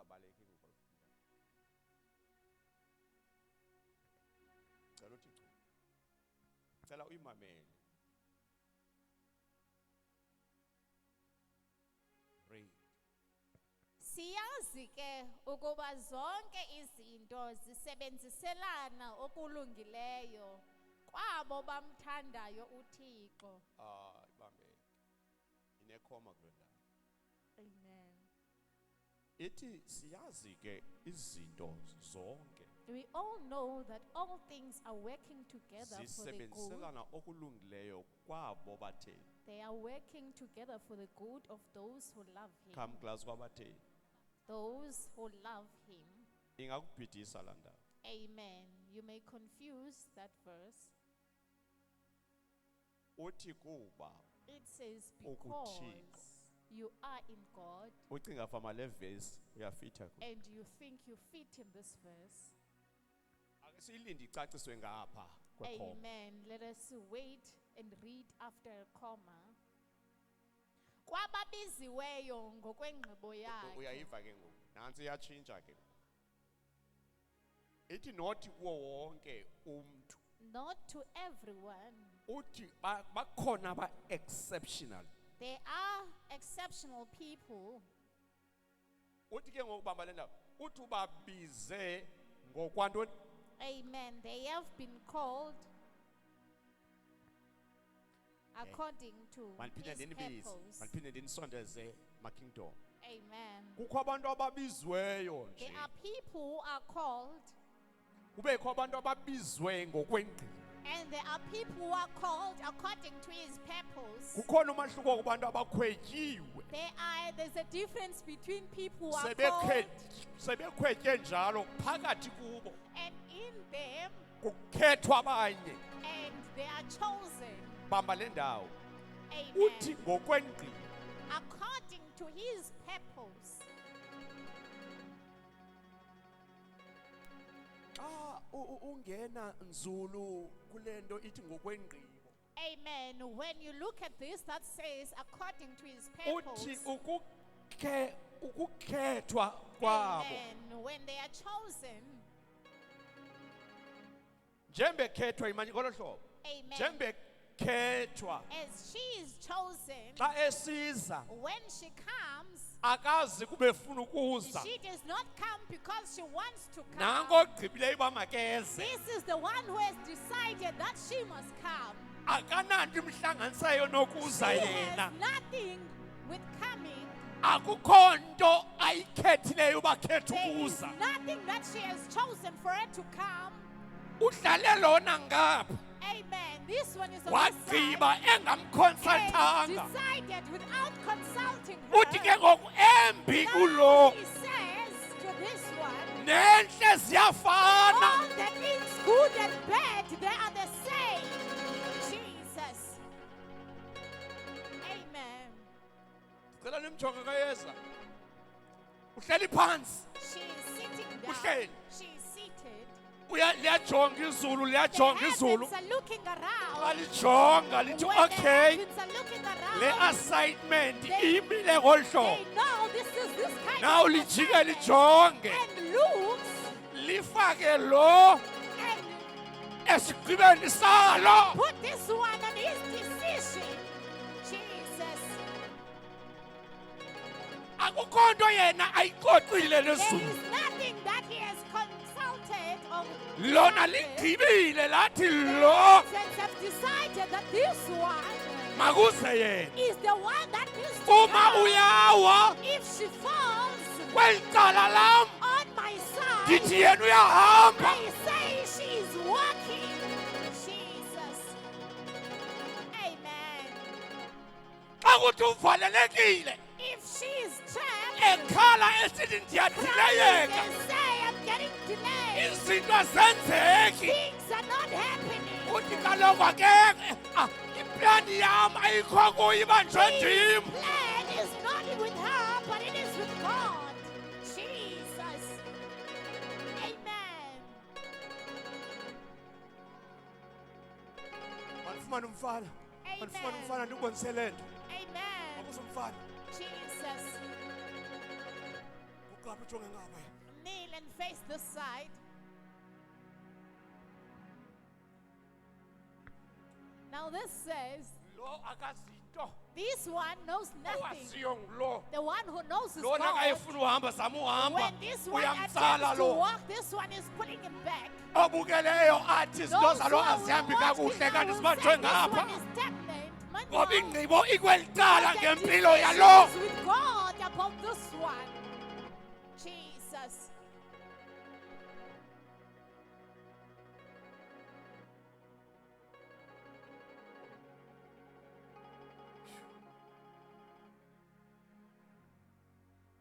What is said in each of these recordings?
ungabaleki ngokolufunda. Cela uthi chu. Cela uyimamele. Read. Siyazi ke ukuba zonke izinto zisebenziselana okulungileyo kwabo bamthandayo uThixo. Ibambeke. Inekhoma kule ndawo. Amen. Ithi siyazi ke izinto zonke We all know that all things are working together for the good. zisebenziselana okulungileyo kwabo batheni. They are working together for the good of those who love him. Come class kwabatheni. Those who love him. Ingakubhidisa la ndawo. Amen. You may confuse that verse. Uthi kuba It says ukuthixo. because you are in God Ucinga fama le verse uyafitha ku. and you think you fit in this verse. Akusiyilindi icaciswe ngapha kwekhoma. Amen. Let us wait and read after a comma. Kwababiziweyo ngokwengqibo yakhe. Uyayiva ke ngoku. Nansi iyatshintsha ke. Ithi not kuwo wonke umuntu. Not to everyone. Uthi bakhona ba exceptional. There are exceptional people. Uthi ke ngokubamba le ndawo. Uthi ubabize ngokwantoni? Amen. They have been called according to Maliphinde his ndinibize. purpose. Maliphinde ndinisondeze makingdom. Amen. Kukho abantu ababizweyo nje. There are people who are called, Kubekho abantu ababizwe ngokwengqi. and there are people who are called according to his purpose. Kukhona umahluko kubantu abakhwetyiwe. There's a difference between people who are called, Sebekhwetye njalo phakathi kubo and in them, kukhethwa abanye. and they are chosen. Bamba le ndawo. Amen. Uthi ngokwengqi. According to his purpose. Ungena nzulu kulento ithi ngokwengqibo. Amen. When you look at this, that says according to his purpose. Uthi ukukhethwa kwabo. Amen. When they are chosen. Njembe khethwa imanye ngolo hlobo. Amen. Njembe khethwa As she is chosen, xa esiza when she comes, akazi kube funa ukuza. she does not come because she wants to Nanko come. ogqibileyo uba makeze. This is the one who has decided that she must come. Akananto imhlanganisayo nokuza She yena. has nothing with coming. Akukho nto ayikhethileyo uba khetha There is ukuza. nothing that she has chosen for her to come. Udlale lona ngapha. Amen. This one is on the Wagqiba side. And engamkonsaltanga. decided without consulting Uthi ke her. ngoku embi Now kulo he says to this one, nenhle ziyafana. all that is good and bad, they are the same. Jesus. Amen. Cela nimjonge kayeza. Uhleli phansi. She is sitting down. Uhleli. She is seated. Liyajonga izulu, The liyajonga izulu. heavens are looking around. Alijonga lithi When the okay. heavens are looking around, Le assignment They- imile ngolu hlobo. they know this is this kind Now of lijike assignment. lijonge. And looks Lifake lo and esigqibeni salo. put this one on his decision. Jesus. Akukho nto yena ayixoxile There lezulu. is nothing that he has consulted or Lona decided. ligqibile lathi The lo heavens have decided that this one makuze yena. is the one that needs to Uma come. uyawa If she falls kweli cala lam on my side, ndithi yena uyahamba. I say she is walking. Jesus. Amen. Xa kuthi uvalelekile If she is trapped, ekhala esithi crying ndiyadileyeka. and say, I'm getting delayed. Izinto azenzeki. Things are not happening. Uthi kaloku akekho iplani yam ayikho kuyo ibanjwe His ndim. plan is not with her, but it is with God. Jesus. Amen. Mandifumane umfana. Mandifumane Amen. umfana ndikubonise le nto. Amen. Makuze umfana. Jesus. ngapha ujonge ngapha. Kneel and face this side. Now this says, Lo akazinto. this one knows nothing. Owaziyo ngulo. The one who knows is Lona God. akayefuna uhamba zama uhamba. When this one Uyamtsala attempts to lo. walk, this one is pulling him back. Obukeleyo athi Those izinto zalo who are azihambi watching kakuhle now kanti will sibanjwe say this ngapha. one is stagnant. But Ngoba no, ingqibo ikwelitala the ngempilo decision yalo. is with God about this one. Jesus.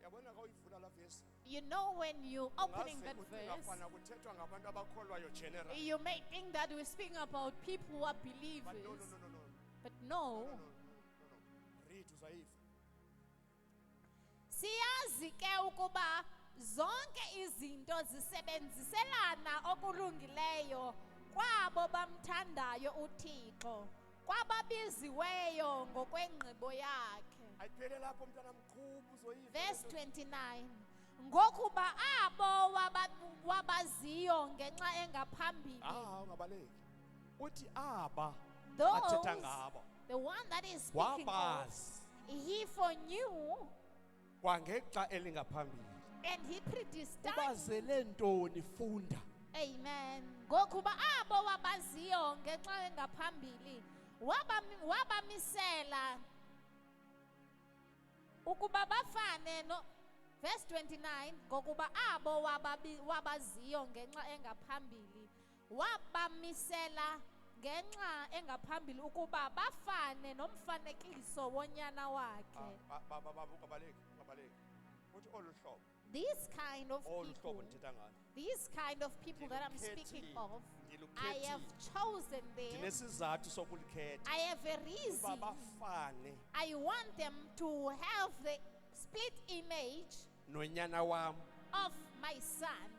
Yabona ka uyivula la verse. You know, when you opening that Ungaze verse, kungafana kuthethwa ngabantu abakholwayo general. you may think that we're speaking about people who are But believers. no. But no. Read uzayiva. Siyazi ke ukuba zonke izinto zisebenziselana okulungileyo kwabo bamthandayo uThixo, kwababiziweyo ngokwengqibo yakhe. Ayiphele lapho mntana mqhubu uzoyiva. Verse 29. Ngokuba abo wabaziyo ngenxa engaphambili. Ungabaleki. Uthi aba Those, athetha ngabo. the one that is speaking of, Wabazi he foreknew kwangexa elingaphambili. and he predestined. Ubazele ntoni funda. Amen. Ngokuba abo wabaziyo ngenxa engaphambili wabamisela ukuba bafane no. Verse 29. Ngokuba abo wabaziyo ngenxa engaphambili wabamisela ngenxa engaphambili ukuba bafane nomfanekiso wonyana wakhe. Ungabaleki. Uthi olu hlobo. This kind of Olu people, hlobo ndithetha ngalo. these kind of people that I'm speaking of, I have chosen them. Ndinesizathu sokulikhetha. I have a Uba reason. bafane I want them to have the split image nonyana wam. of my son.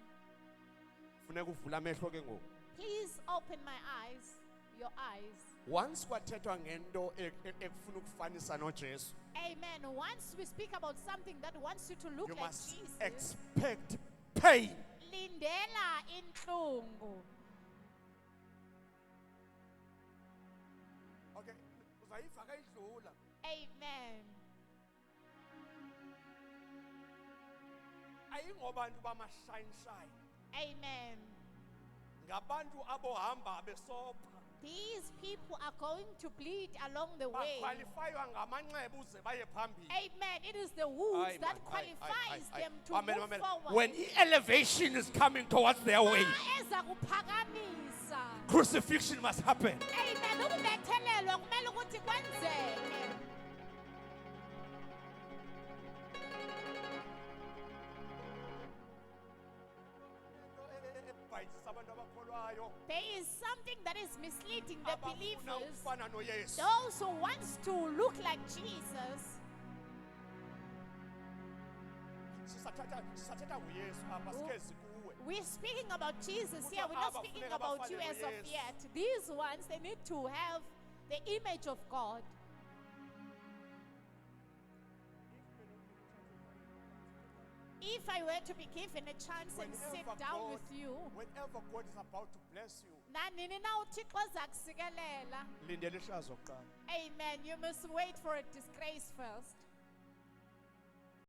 Funeka uvula amehlo ke ngoku. Please open my eyes, your eyes. Once kwathethwa ngento ekufuna ukufanisa noJesu, Amen. Once we speak about something that wants you to look you like must Jesus, expect pain. lindela inhlungu. Okay, uzayiva kayidlula. Amen. Ayingobantu bamashine shine. Amen. Ngabantu abohamba besobha. These people are going to bleed along the way. Baqualifywa ngamanxeba uze baye phambili. Amen. It is the wounds Aye, that man, qualifies aye. them to Amen, move amen. forward. When elevation is coming towards their way, Eza kuphakamisa. crucifixion must happen. Amen. Ukubethelelwa kumele ukuthi kwenzeke. There is something that is misleading the believers. Those who wants to look like Jesus. We're speaking about Jesus here. We're not speaking about you as of yet. These ones, they need to have the image of God. If I were to be given a chance and sit down with you, whenever God is about to bless you, nanini na uThixo ezakusikelela. lindele ihlazo kuqala. Amen. You must wait for a disgrace first.